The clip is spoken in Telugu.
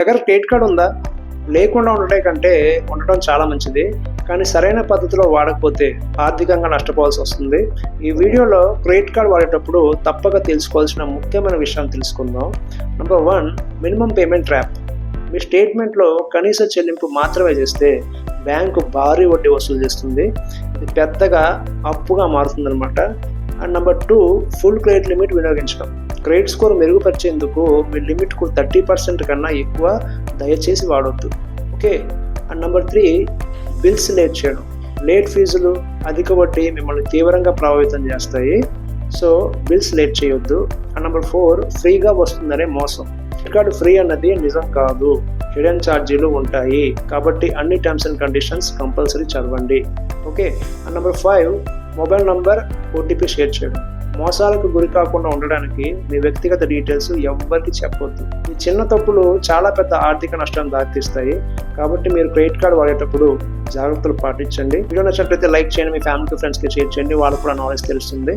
దగ్గర క్రెడిట్ కార్డు ఉందా? లేకుండా ఉండటం కంటే ఉండటం చాలా మంచిది. కానీ సరైన పద్ధతిలో వాడకపోతే ఆర్థికంగా నష్టపోవాల్సి వస్తుంది. ఈ వీడియోలో క్రెడిట్ కార్డు వాడేటప్పుడు తప్పక తెలుసుకోవాల్సిన ముఖ్యమైన విషయాలు తెలుసుకుందాం. Number 1, minimum payment trap. మీ స్టేట్మెంట్లో కనీస చెల్లింపు మాత్రమే చేస్తే బ్యాంకు భారీ వడ్డీ వసూలు చేస్తుంది. ఇది పెద్దగా అప్పుగా మారుతుందన్నమాట. And number 2, full credit limit వినియోగించడం. క్రెడిట్ స్కోర్ మెరుగుపరిచేందుకు మీ లిమిట్కు 30% కన్నా ఎక్కువ దయచేసి వాడొద్దు. Okay. And number 3, bills late చేయడం. లేట్ ఫీజులు, అధిక వడ్డీ మిమ్మల్ని తీవ్రంగా ప్రభావితం చేస్తాయి. సో బిల్స్ లేట్ చేయొద్దు. అండ్ నెంబర్ 4, ఫ్రీగా వస్తుందనే మోసం. క్రెడిట్ కార్డు ఫ్రీ అన్నది నిజం కాదు. హిడెన్ ఛార్జీలు ఉంటాయి. కాబట్టి అన్ని టర్మ్స్ అండ్ కండిషన్స్ కంపల్సరీ చదవండి. Okay. And number 5, mobile number, OTP share చేయడం. మోసాలకు గురి కాకుండా ఉండడానికి మీ వ్యక్తిగత డీటెయిల్స్ ఎవ్వరికి చెప్పొద్దు. ఈ చిన్న తప్పులు చాలా పెద్ద ఆర్థిక నష్టాన్ని దారితీస్తాయి. కాబట్టి మీరు క్రెడిట్ కార్డు వాడేటప్పుడు జాగ్రత్తలు పాటించండి. వీడియో నచ్చినట్లయితే లైక్ చేయండి, మీ ఫ్యామిలీకి ఫ్రెండ్స్కి షేర్ చేయండి, వాళ్ళకు కూడా నాలెడ్జ్ తెలుస్తుంది.